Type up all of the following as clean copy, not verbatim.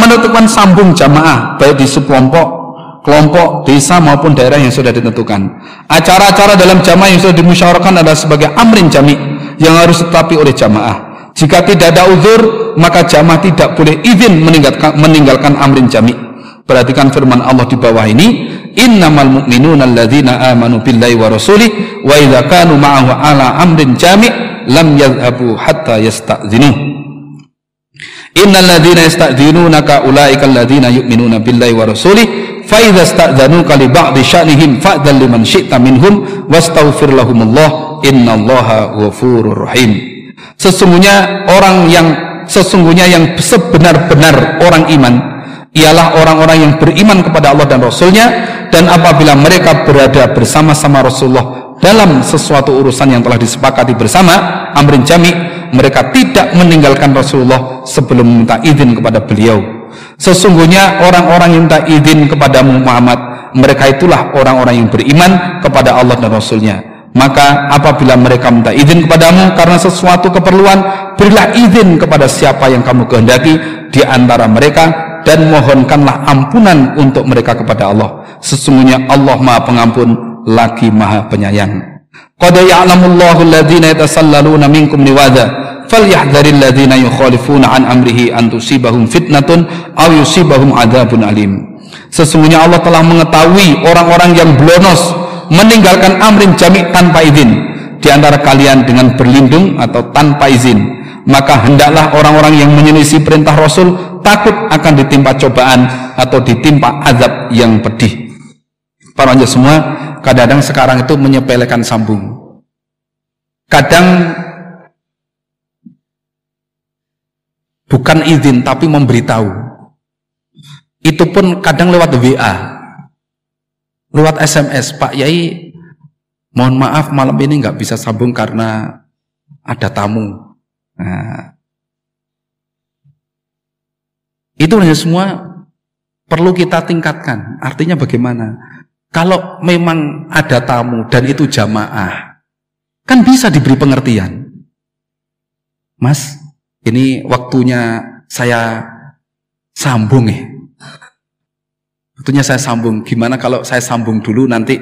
menentukan sambung jamaah baik di sekelompok, kelompok, desa maupun daerah yang sudah ditentukan. Acara-acara dalam jamaah yang sudah dimusyawarahkan adalah sebagai amrin jami' yang harus ditetapi oleh jamaah. Jika tidak ada uzur, maka jamaah tidak boleh izin meninggalkan amrin jami'. Perhatikan firman Allah di bawah ini, innamal mu'minuna alladzina amanu billahi wa rasulih wa idza kanu ma'ahu ala amrin jami' lam yadhhabu hatta yasta'dhinu. Innal ladzina yasta'dzinunaka ulaikal ladzina yu'minuna billahi wa rasulih fa idza sta'dzanuka li ba'di sya'nihim fa'dzan liman syi'ta minhum wastaghfir lahumullah innallaha ghafurur rahim. Sesungguhnya yang sebenar-benar orang iman ialah orang-orang yang beriman kepada Allah dan Rasulnya, dan apabila mereka berada bersama-sama Rasulullah dalam sesuatu urusan yang telah disepakati bersama amrin jami', mereka tidak meninggalkan Rasulullah sebelum minta izin kepada beliau. Sesungguhnya orang-orang yang minta izin kepada Muhammad, mereka itulah orang-orang yang beriman kepada Allah dan Rasulnya. Maka apabila mereka minta izin kepadamu karena sesuatu keperluan, berilah izin kepada siapa yang kamu kehendaki di antara mereka, dan mohonkanlah ampunan untuk mereka kepada Allah. Sesungguhnya Allah Maha Pengampun lagi Maha Penyayang. Qad ya'lamullahu alladhina yatasallaluna minkum liwadha falyahdharil ladzina yukhalifuna an amrihi an tusibahum fitnatun aw yusibahum adzabun alim. Sesungguhnya Allah telah mengetahui orang-orang yang blonos meninggalkan amrin jami' tanpa izin di antara kalian dengan berlindung atau tanpa izin. Maka hendaklah orang-orang yang menyelisih perintah Rasul takut akan ditimpa cobaan atau ditimpa azab yang pedih. Para wanita semua, kadang-kadang sekarang itu menyepelekan sambung. Kadang bukan izin tapi memberitahu. Itu pun kadang lewat WA, lewat SMS, Pak Yai, mohon maaf malam ini nggak bisa sambung karena ada tamu. Nah, itu hanya semua perlu kita tingkatkan. Artinya bagaimana? Kalau memang ada tamu dan itu jamaah, kan bisa diberi pengertian. Mas, ini waktunya saya sambung ya. Waktunya saya sambung. Gimana kalau saya sambung dulu nanti?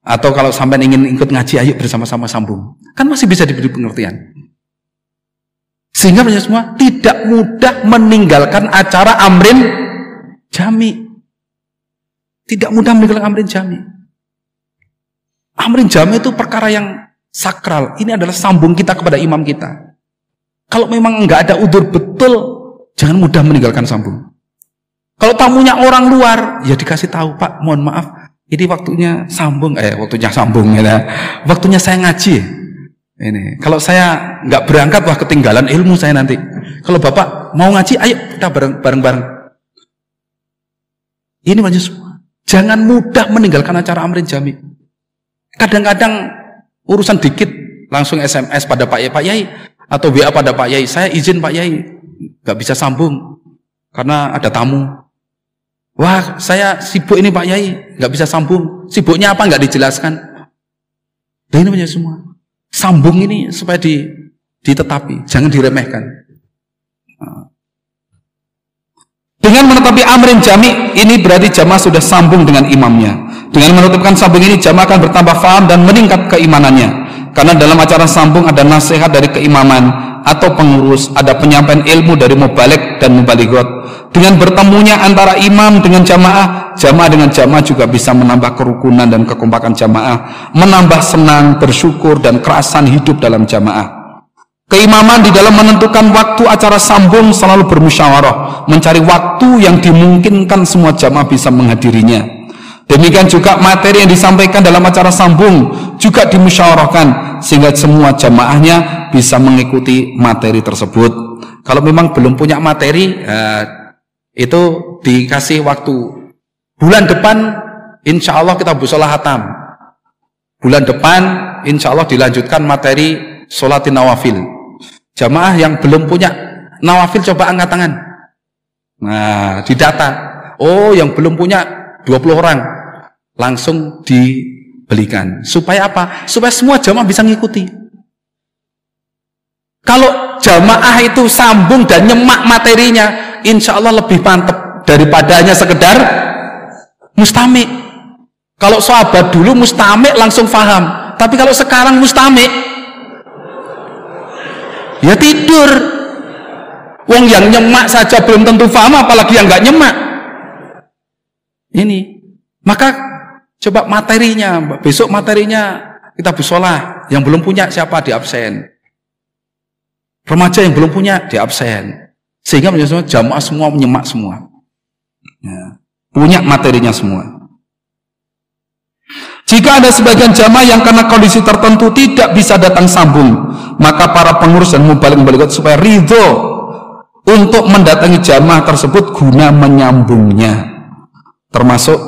Atau kalau sampai ingin ikut ngaji, ayo bersama-sama sambung. Kan masih bisa diberi pengertian. Sehingga semua tidak mudah meninggalkan acara amrin jami'. Tidak mudah meninggalkan amrin jami'. Amrin jami' itu perkara yang sakral. Ini adalah sambung kita kepada imam kita. Kalau memang nggak ada udzur betul, jangan mudah meninggalkan sambung. Kalau tamunya orang luar, ya dikasih tahu, Pak, mohon maaf, ini waktunya sambung, ya. Waktunya saya ngaji. Ini, kalau saya nggak berangkat, wah ketinggalan ilmu saya nanti. Kalau Bapak mau ngaji, ayo kita bareng-bareng. Ini banyak semua. Jangan mudah meninggalkan acara amrin jami'. Kadang-kadang urusan dikit langsung SMS pada Pak Yai atau WA pada Pak Yai, saya izin Pak Yai nggak bisa sambung karena ada tamu. Wah, saya sibuk ini Pak Yai, nggak bisa sambung. Sibuknya apa nggak dijelaskan. Dan ini banyak semua. Sambung ini supaya ditetapi, jangan diremehkan. Dengan menetapi amrin jami', ini berarti jamaah sudah sambung dengan imamnya. Dengan menetapkan sambung ini, jamaah akan bertambah faham dan meningkat keimanannya. Karena dalam acara sambung ada nasihat dari keimaman atau pengurus, ada penyampaian ilmu dari mubaligh dan mubalighot. Dengan bertemunya antara imam dengan jamaah, jamaah dengan jamaah juga bisa menambah kerukunan dan kekompakan jamaah, menambah senang, bersyukur dan kerasan hidup dalam jamaah. Keimaman di dalam menentukan waktu acara sambung selalu bermusyawarah, mencari waktu yang dimungkinkan semua jamaah bisa menghadirinya. Demikian juga materi yang disampaikan dalam acara sambung juga dimusyawarahkan sehingga semua jamaahnya bisa mengikuti materi tersebut. Kalau memang belum punya materi, itu dikasih waktu. Bulan depan insya Allah kita busholah hatam. Bulan depan insya Allah dilanjutkan materi sholatin nawafil. Jamaah yang belum punya nawafil coba angkat tangan. Nah, didata. Oh, yang belum punya 20 orang. Langsung dibelikan. Supaya apa? Supaya semua jamaah bisa ngikuti. Kalau jamaah itu sambung dan nyemak materinya, insya Allah lebih mantap daripada hanya sekedar mustami'. Kalau sahabat dulu mustami' langsung faham, tapi kalau sekarang mustami' ya tidur. Wong yang nyemak saja belum tentu faham, apalagi yang nggak nyemak. Ini, maka coba materinya, besok materinya kita busolah. Yang belum punya siapa? Di absen. Remaja yang belum punya di absen. Sehingga jamaah semua menyemak semua. Ya, punya materinya semua. Jika ada sebagian jamaah yang karena kondisi tertentu tidak bisa datang sambung, maka para pengurus dan mubalik supaya ridho untuk mendatangi jamaah tersebut guna menyambungnya. Termasuk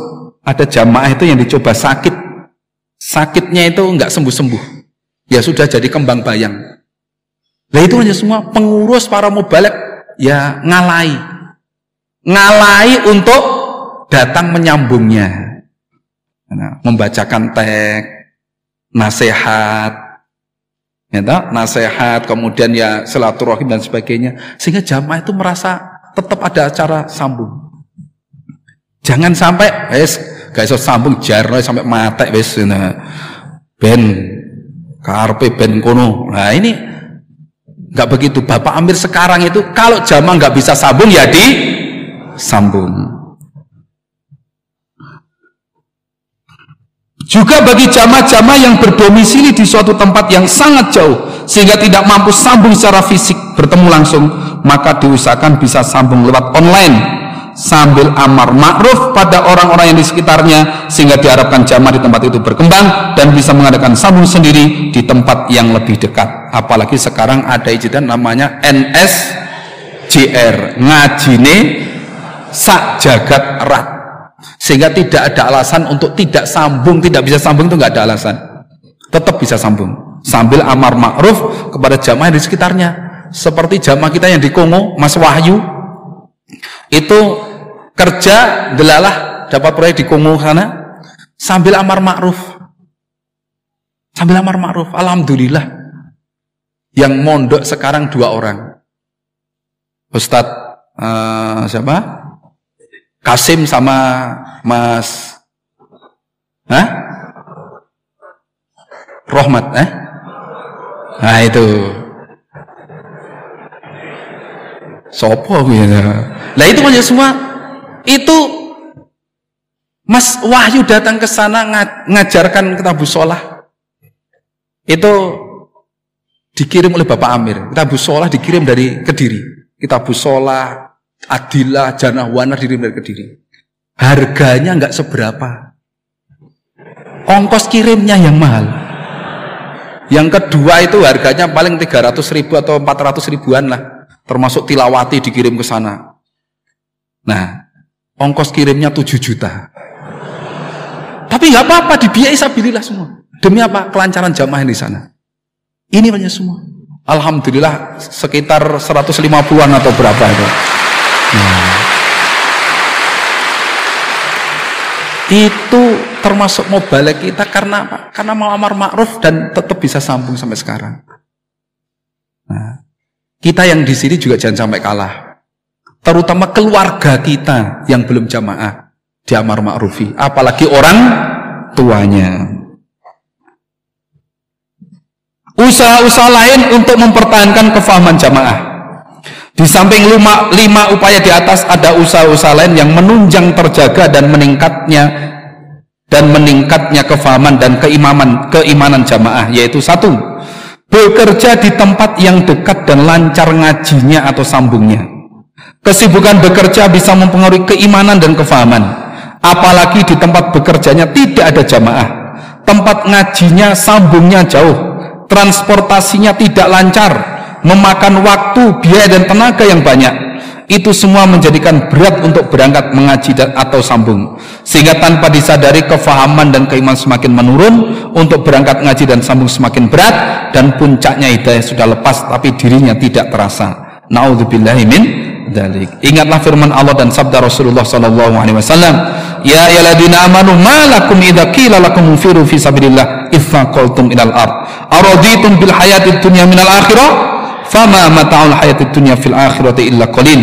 ada jamaah itu yang dicoba sakit, sakitnya itu nggak sembuh-sembuh, ya sudah jadi kembang bayang. Nah itu hanya semua pengurus para mubalik ya ngalai untuk datang menyambungnya. Nah, membacakan teks, nasihat, nasihat, kemudian ya silaturahim dan sebagainya, sehingga jamaah itu merasa tetap ada acara sambung. Jangan sampai gak iso sambung jarno sampai mati wis ben karpe ben kono. Nah ini nggak begitu. Bapak Amir sekarang itu kalau jamaah nggak bisa sambung ya disambung. Juga bagi jamaah-jamaah yang berdomisili di suatu tempat yang sangat jauh sehingga tidak mampu sambung secara fisik bertemu langsung, maka diusahakan bisa sambung lewat online sambil amar ma'ruf pada orang-orang yang di sekitarnya, sehingga diharapkan jamaah di tempat itu berkembang dan bisa mengadakan sambung sendiri di tempat yang lebih dekat. Apalagi sekarang ada ijidan namanya NSJR, ngajine sak jagat erat, sehingga tidak ada alasan untuk tidak sambung, tidak bisa sambung itu nggak ada alasan, tetap bisa sambung sambil amar ma'ruf kepada jamaah di sekitarnya. Seperti jamaah kita yang di Kongo, Mas Wahyu itu kerja delalah dapat proyek di Kongo sana sambil amar ma'ruf, alhamdulillah. Yang mondok sekarang 2 orang, Ustadz siapa? Kasim sama Mas Rohmat nah itu sopo gitu. Lah itu aja semua itu Mas Wahyu datang ke sana ngajarkan kitabus sholah, itu dikirim oleh Bapak Amir. Kitabus sholah dikirim dari Kediri, kitabus sholah Adilah, Janah Wanar dikirim dari Kediri. Harganya nggak seberapa, ongkos kirimnya yang mahal. Yang kedua itu harganya paling 300.000 atau 400 ribuan lah, termasuk tilawati dikirim ke sana. Nah, ongkos kirimnya 7 juta. Tapi nggak apa-apa, dibiayai sabilillah semua. Demi apa? Kelancaran jamaah di sana. Ini banyak semua. Alhamdulillah sekitar 150-an atau berapa itu. Nah, itu termasuk mau balik kita karena apa? Karena mau amar ma'ruf dan tetap bisa sambung sampai sekarang. Nah, kita yang di sini juga jangan sampai kalah. Terutama keluarga kita yang belum jamaah di amar ma'rufi, apalagi orang tuanya. Usaha-usaha lain untuk mempertahankan kefahaman jamaah. Di samping 5 upaya di atas, ada usaha-usaha lain yang menunjang terjaga dan meningkatnya kefahaman dan keimanan jamaah, yaitu 1. Bekerja di tempat yang dekat dan lancar ngajinya atau sambungnya. Kesibukan bekerja bisa mempengaruhi keimanan dan kefahaman, apalagi di tempat bekerjanya tidak ada jamaah, tempat ngajinya sambungnya jauh, transportasinya tidak lancar, memakan waktu, biaya dan tenaga yang banyak. Itu semua menjadikan berat untuk berangkat mengaji atau sambung, sehingga tanpa disadari kefahaman dan keimanan semakin menurun, untuk berangkat ngaji dan sambung semakin berat, dan puncaknya hidayah sudah lepas tapi dirinya tidak terasa. Na'udzubillahi min dzalik. Ingatlah firman Allah dan sabda Rasulullah sallallahu alaihi wasallam, ya ayyuhalladzina amanu ma lakum idza qila lakum infiru fi sabilillah itsaqaltum ilal ard araditum bil hayatid dunya minal akhirah fama mata'ul hayatid dunya fil akhirati illa qalil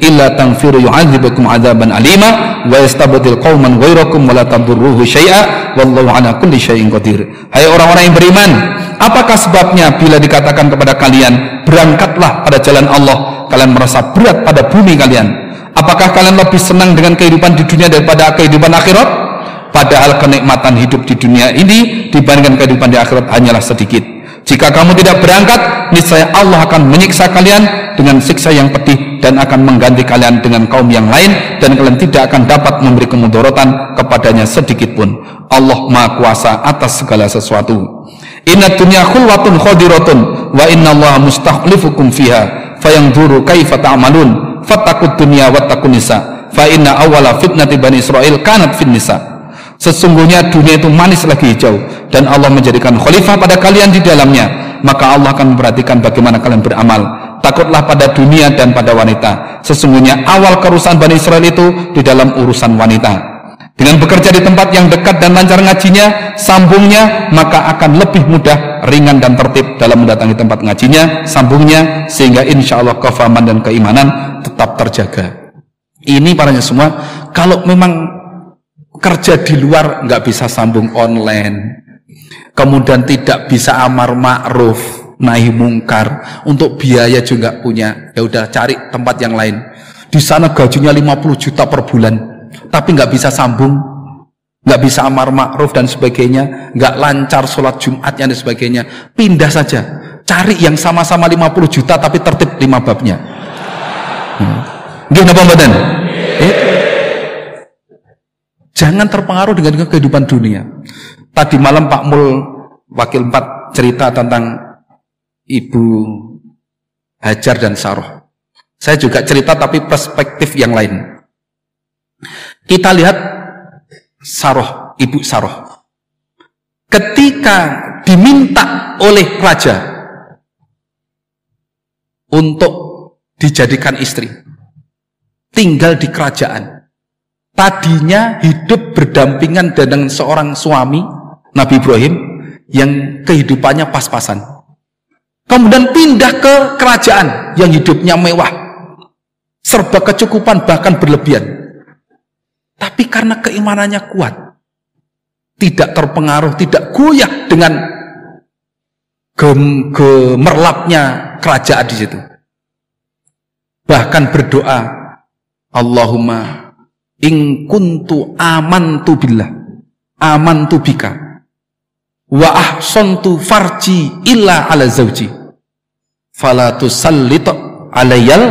illa tanfiru yu'adzibukum 'adzaban alima wa yastabdil qauman ghairakum wa la tadurruhu syai'a wallahu 'ala kulli syai'in qadir. Hai orang-orang yang beriman, apakah sebabnya bila dikatakan kepada kalian berangkatlah pada jalan Allah, kalian merasa berat pada bumi kalian? Apakah kalian lebih senang dengan kehidupan di dunia daripada kehidupan akhirat? Padahal kenikmatan hidup di dunia ini dibandingkan kehidupan di akhirat hanyalah sedikit. Jika kamu tidak berangkat, niscaya Allah akan menyiksa kalian dengan siksa yang pedih dan akan mengganti kalian dengan kaum yang lain, dan kalian tidak akan dapat memberi kemudorotan kepadanya sedikit pun. Allah Maha Kuasa atas segala sesuatu. Inna dunya khulwatun khadiratun wa inna Allah mustakhlifukum fiha fayanzuru kaifa ta'malun fattaqud dunya wattaqun nisa fa inna awwala fitnati bani Israil kanat fin nisa. Sesungguhnya dunia itu manis lagi hijau, dan Allah menjadikan khalifah pada kalian di dalamnya, maka Allah akan memperhatikan bagaimana kalian beramal. Takutlah pada dunia dan pada wanita. Sesungguhnya awal kerusakan Bani Israel itu di dalam urusan wanita. Dengan bekerja di tempat yang dekat dan lancar ngajinya, sambungnya, maka akan lebih mudah, ringan dan tertib dalam mendatangi tempat ngajinya, sambungnya, sehingga insya Allah kefahaman dan keimanan tetap terjaga. Ini parahnya semua, kalau memang kerja di luar nggak bisa sambung online, kemudian tidak bisa amar ma'ruf nahi mungkar, untuk biaya juga punya, ya udah cari tempat yang lain. Di sana gajinya 50 juta per bulan, tapi nggak bisa sambung, nggak bisa amar ma'ruf dan sebagainya, nggak lancar sholat Jumatnya dan sebagainya. Pindah saja, cari yang sama-sama 50 juta tapi tertib 5 babnya. Gimana badan? Jangan terpengaruh dengan kehidupan dunia. Tadi malam Pak Mul Wakil 4 cerita tentang Ibu Hajar dan Saroh. Saya juga cerita tapi perspektif yang lain. Kita lihat Saroh, Ibu Saroh. Ketika diminta oleh raja untuk dijadikan istri, tinggal di kerajaan. Tadinya hidup berdampingan dengan seorang suami, Nabi Ibrahim, yang kehidupannya pas-pasan. Kemudian pindah ke kerajaan yang hidupnya mewah, serba kecukupan bahkan berlebihan. Tapi karena keimanannya kuat, tidak terpengaruh, tidak goyah dengan gemerlapnya kerajaan di situ. Bahkan berdoa, Allahumma in kuntu amantu billah amantu bika wa ahsantu farji illa ala zawji fala tusallit alayyal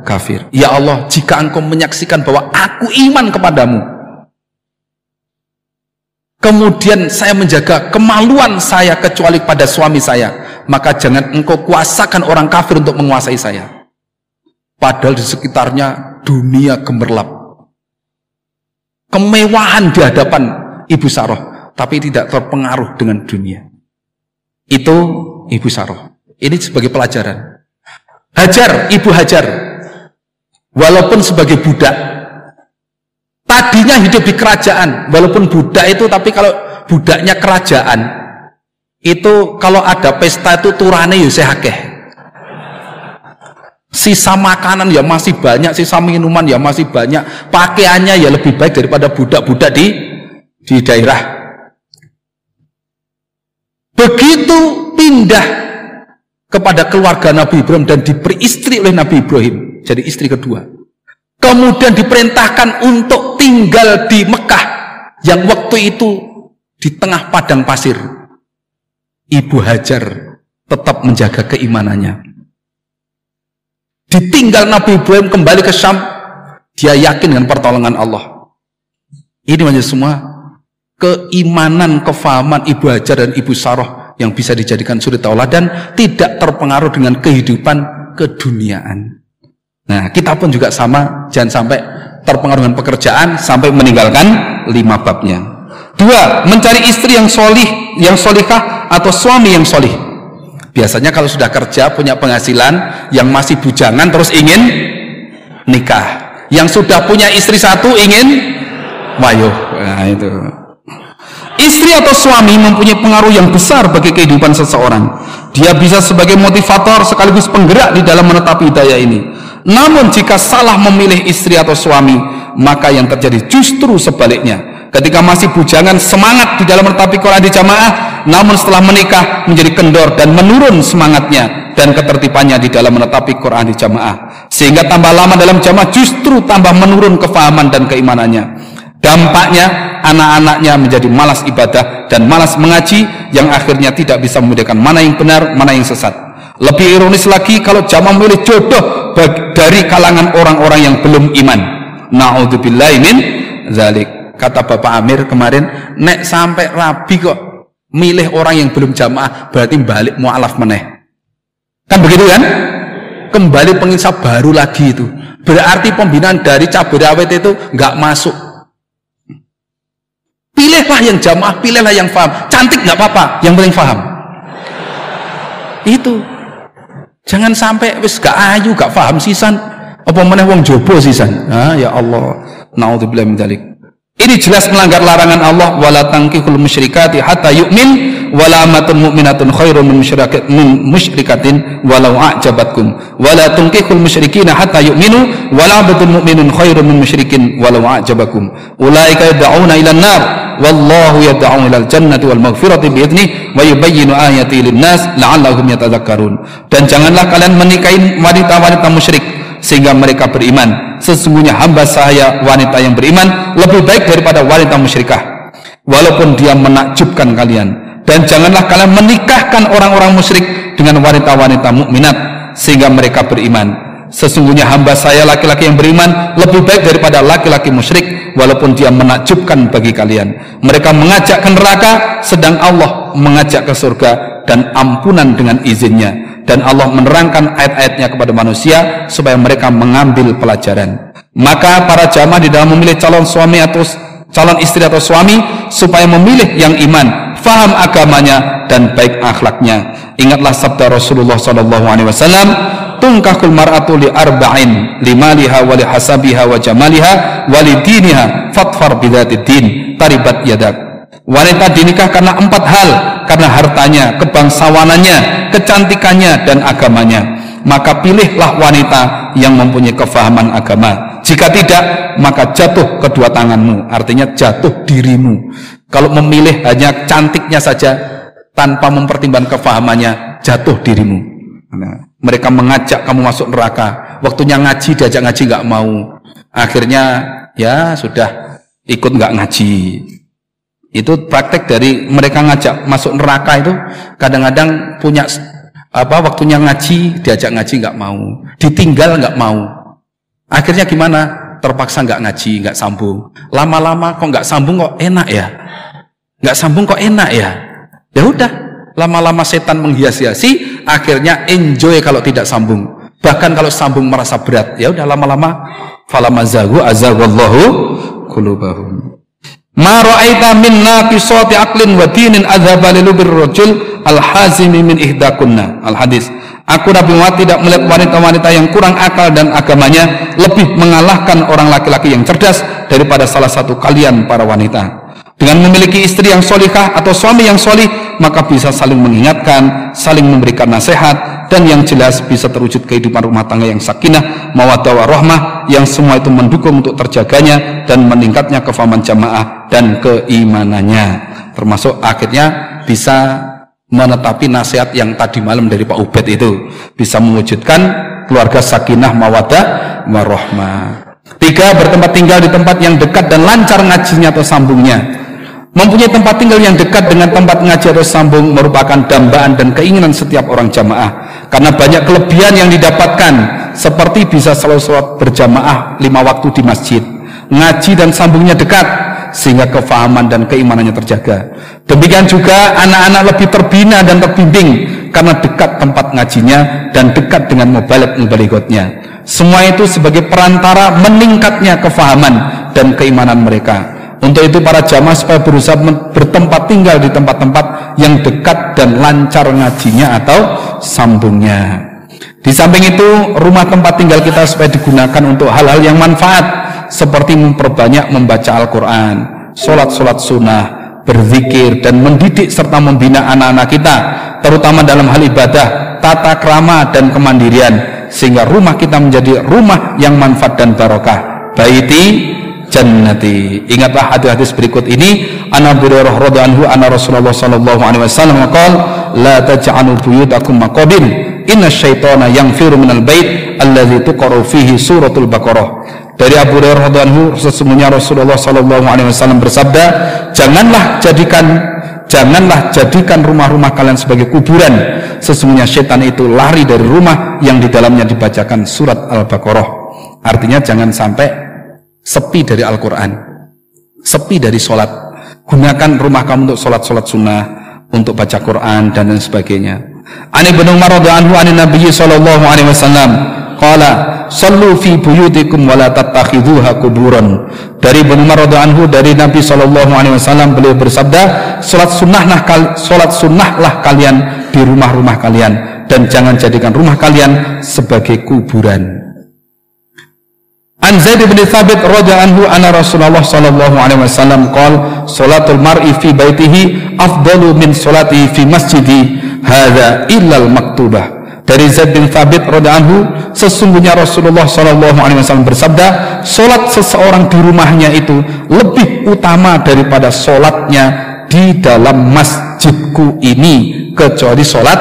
kafir. Ya Allah, jika engkau menyaksikan bahwa aku iman kepadamu, kemudian saya menjaga kemaluan saya kecuali pada suami saya, maka jangan engkau kuasakan orang kafir untuk menguasai saya. Padahal di sekitarnya dunia gemerlap, kemewahan di hadapan Ibu Saroh, tapi tidak terpengaruh dengan dunia. Itu Ibu Saroh. Ini sebagai pelajaran. Hajar, Ibu Hajar, walaupun sebagai budak, tadinya hidup di kerajaan, walaupun budak itu, tapi kalau budaknya kerajaan itu, kalau ada pesta itu turane yuseh akeh. Sisa makanan ya masih banyak, sisa minuman ya masih banyak, pakaiannya ya lebih baik daripada budak-budak di daerah. Begitu pindah kepada keluarga Nabi Ibrahim dan diberi istri oleh Nabi Ibrahim, jadi istri kedua. Kemudian diperintahkan untuk tinggal di Mekah yang waktu itu di tengah padang pasir. Ibu Hajar tetap menjaga keimanannya. Ditinggal Nabi Ibrahim kembali ke Syam, dia yakin dengan pertolongan Allah. Ini menjadi semua keimanan, kefahaman Ibu Hajar dan Ibu Saroh yang bisa dijadikan suri tauladan, tidak terpengaruh dengan kehidupan keduniaan. Nah, kita pun juga sama, jangan sampai terpengaruh dengan pekerjaan sampai meninggalkan 5 babnya. 2, mencari istri yang solih, yang solihah, atau suami yang solih. Biasanya kalau sudah kerja, punya penghasilan, yang masih bujangan terus ingin nikah, yang sudah punya istri satu ingin wayuh. Nah, itu. Istri atau suami mempunyai pengaruh yang besar bagi kehidupan seseorang. Dia bisa sebagai motivator sekaligus penggerak di dalam menetapi hidayah ini. Namun jika salah memilih istri atau suami, maka yang terjadi justru sebaliknya. Ketika masih bujangan semangat di dalam menetapi Quran di jamaah, namun setelah menikah menjadi kendor dan menurun semangatnya dan ketertibannya di dalam menetapi Quran di jamaah, sehingga tambah lama dalam jamaah justru tambah menurun kefahaman dan keimanannya. Dampaknya anak-anaknya menjadi malas ibadah dan malas mengaji, yang akhirnya tidak bisa membedakan mana yang benar, mana yang sesat. Lebih ironis lagi kalau jamaah memilih jodoh dari kalangan orang-orang yang belum iman. Na'udzubillahi min dzalik. Kata Bapak Amir kemarin, nek sampai rabi kok milih orang yang belum jamaah, berarti balik mu'alaf meneh. Kan begitu kan? Kembali pengisap baru lagi itu. Berarti pembinaan dari cabai rawit itu nggak masuk. Pilihlah yang jamaah, pilihlah yang paham. Cantik nggak apa-apa, yang penting paham. Itu. Jangan sampai wis gak ayu, gak paham sisan. Apa meneh wong jobo sisan. Ah, ya Allah. Na'udzubillahi min dzalik. Ini jelas melanggar larangan Allah, wala tankihul musyrikati hatta yu'min, wala amatun mu'minatun khairun min musyrikatin walau a'jabatkum, wala tankihul musyrikina hatta yu'minu, wala amatun mu'minun khairun min musyrikin walau a'jabakum. Ulaika yad'una ilan nar, wallahu yad'u ilal jannati wal maghfirati bi'idnih wa yubayyinu ayati lin-nas la'allahum yatadzakkarun. Dan janganlah kalian menikahi wanita-wanita musyrik sehingga mereka beriman. Sesungguhnya hamba saya wanita yang beriman lebih baik daripada wanita musyrikah, walaupun dia menakjubkan kalian. Dan janganlah kalian menikahkan orang-orang musyrik dengan wanita-wanita mukminat sehingga mereka beriman. Sesungguhnya hamba saya laki-laki yang beriman lebih baik daripada laki-laki musyrik, walaupun dia menakjubkan bagi kalian. Mereka mengajak ke neraka, sedang Allah mengajak ke surga dan ampunan dengan izinnya. Dan Allah menerangkan ayat-ayatnya kepada manusia supaya mereka mengambil pelajaran. Maka para jamaah di dalam memilih calon suami atau calon istri atau suami, supaya memilih yang iman, faham agamanya dan baik akhlaknya. Ingatlah sabda Rasulullah SAW, tungkahul mar'atu li arba'in, limaliha wa lihasabiha wa jamaliha wa lidiniha fatfar bidzatid din taribat yadak. Wanita dinikah karena 4 hal, karena hartanya, kebangsawanannya, kecantikannya, dan agamanya. Maka pilihlah wanita yang mempunyai kefahaman agama. Jika tidak, maka jatuh kedua tanganmu, artinya jatuh dirimu. Kalau memilih hanya cantiknya saja tanpa mempertimbangkan kefahamannya, jatuh dirimu. Nah, mereka mengajak kamu masuk neraka, waktunya ngaji diajak ngaji nggak mau, akhirnya ya sudah ikut nggak ngaji. Itu praktek dari mereka ngajak masuk neraka itu. Kadang-kadang punya waktunya ngaji, diajak ngaji nggak mau, ditinggal nggak mau. Akhirnya gimana? Terpaksa nggak ngaji, nggak sambung. Lama-lama kok nggak sambung kok enak ya? Nggak sambung kok enak ya? Ya udah, lama-lama setan menghias-hiasi, akhirnya enjoy kalau tidak sambung. Bahkan kalau sambung merasa berat. Ya udah, lama-lama falamazahu azaghallahu qulubahum. Ma ra'aita min naqisati aqlin wa dinin adhaba lilubir rajul al-hazimi min ihdakunna. Al-hadis. Aku Nabi Muhammad tidak melihat wanita-wanita yang kurang akal dan agamanya lebih mengalahkan orang laki-laki yang cerdas daripada salah satu kalian para wanita. Dengan memiliki istri yang solikah atau suami yang solih, maka bisa saling mengingatkan, saling memberikan nasihat, dan yang jelas bisa terwujud kehidupan rumah tangga yang sakinah, mawaddah warahmah, yang semua itu mendukung untuk terjaganya dan meningkatnya kefahaman jamaah dan keimanannya. Termasuk akhirnya bisa menetapi nasihat yang tadi malam dari Pak Ubed itu, bisa mewujudkan keluarga sakinah, mawaddah warahmah. 3. Bertempat tinggal di tempat yang dekat dan lancar ngajinya atau sambungnya. Mempunyai tempat tinggal yang dekat dengan tempat ngaji atau sambung merupakan dambaan dan keinginan setiap orang jamaah, karena banyak kelebihan yang didapatkan, seperti bisa selalu sholat berjamaah 5 waktu di masjid, ngaji dan sambungnya dekat sehingga kefahaman dan keimanannya terjaga. Demikian juga anak-anak lebih terbina dan terbimbing karena dekat tempat ngajinya dan dekat dengan mubaligotnya. Semua itu sebagai perantara meningkatnya kefahaman dan keimanan mereka. Untuk itu para jamaah supaya berusaha bertempat tinggal di tempat-tempat yang dekat dan lancar ngajinya atau sambungnya. Di samping itu, rumah tempat tinggal kita supaya digunakan untuk hal-hal yang manfaat, seperti memperbanyak membaca Al-Quran, sholat-sholat sunnah, berzikir, dan mendidik serta membina anak-anak kita, terutama dalam hal ibadah, tata krama, dan kemandirian, sehingga rumah kita menjadi rumah yang manfaat dan barokah. Baiti jannati. Ingatlah hadis-hadis berikut ini. An Abu Hurairah radhiyallahu anhu anna Rasulullah sallallahu alaihi wasallam qala la taj'alu buyutakum maqabir inna syaitana yanfiru minal bait allazi tuqra fihi suratul baqarah. Dari Abu Hurairah radhiyallahu anhu, sesungguhnya Rasulullah sallallahu alaihi wasallam bersabda, janganlah jadikan rumah-rumah kalian sebagai kuburan. Sesungguhnya setan itu lari dari rumah yang di dalamnya dibacakan surat Al-Baqarah. Artinya jangan sampai sepi dari Al-Quran, sepi dari sholat. Gunakan rumah kamu untuk sholat sunnah, untuk baca Quran dan lain sebagainya. Ani bin Umar radhiyallahu anhu Nabi sallallahu alaihi wasallam qala sallu fi buyutikum wa la tattakhidhuha kuburan. Dari Ibnu Umar radhiyallahu anhu, dari Nabi sallallahu alaihi wasallam, beliau bersabda, salat sunnahlah kalian di rumah-rumah kalian dan jangan jadikan rumah kalian sebagai kuburan. An Zaid bin Thabit radhiyallahu anhu anna Rasulullah sallallahu alaihi wasallam qala salatul mar'i fi baitihi afdalu min salatihi fi masjidi hadza illa al-maktubah. Dari Zaid bin Thabit radhiyallahu anhu, sesungguhnya Rasulullah sallallahu alaihi wasallam bersabda, salat seseorang di rumahnya itu lebih utama daripada salatnya di dalam masjidku ini, kecuali salat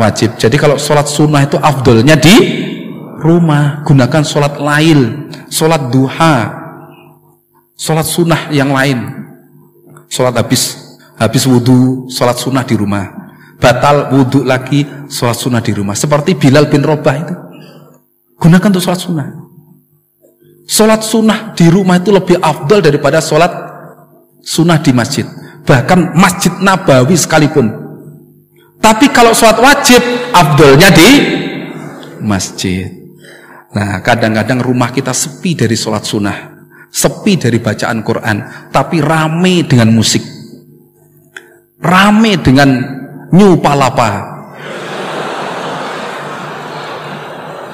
wajib. Jadi kalau salat sunnah itu afdolnya di rumah. Gunakan salat lail, salat duha, salat sunnah yang lain. Salat habis wudu, salat sunnah di rumah. Batal wudu lagi, salat sunnah di rumah. Seperti Bilal bin Rabah itu, gunakan untuk salat sunnah. Salat sunnah di rumah itu lebih afdal daripada salat sunnah di masjid, bahkan Masjid Nabawi sekalipun. Tapi kalau salat wajib, afdalnya di masjid. Nah, kadang-kadang rumah kita sepi dari salat sunnah, sepi dari bacaan Quran, tapi rame dengan musik, rame dengan New Palapa,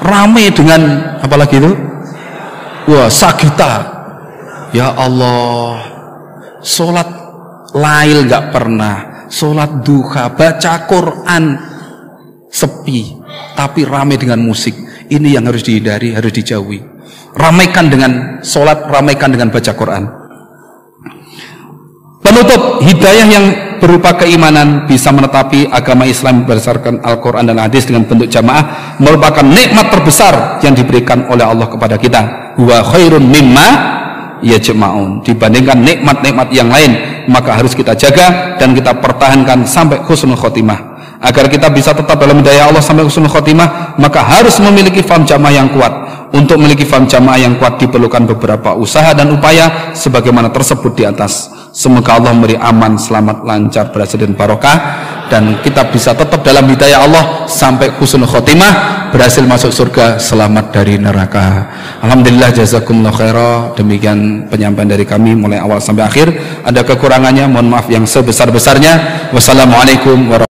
rame dengan apalagi itu, wah Sagita. Ya Allah, sholat lail nggak pernah, sholat duha, baca Quran sepi, tapi rame dengan musik. Ini yang harus dihindari, harus dijauhi. Ramaikan dengan sholat, ramaikan dengan baca Quran. Penutup, hidayah yang berupa keimanan bisa menetapi agama Islam berdasarkan Al-Quran dan hadis dengan bentuk jamaah merupakan nikmat terbesar yang diberikan oleh Allah kepada kita. Wa khairun mimma yajma'un. Dibandingkan nikmat-nikmat yang lain, maka harus kita jaga dan kita pertahankan sampai husnul khotimah. Agar kita bisa tetap dalam hidayah Allah sampai husnul khotimah, maka harus memiliki faham jamaah yang kuat. Untuk memiliki faham jamaah yang kuat diperlukan beberapa usaha dan upaya sebagaimana tersebut di atas. Semoga Allah memberi aman, selamat, lancar, berhasil dan barokah, dan kita bisa tetap dalam hidayah Allah sampai husnul khotimah, berhasil masuk surga, selamat dari neraka. Alhamdulillah, jazakumullah khairah. Demikian penyampaian dari kami mulai awal sampai akhir. Ada kekurangannya, mohon maaf yang sebesar-besarnya. Wassalamualaikum warahmatullahi wabarakatuh.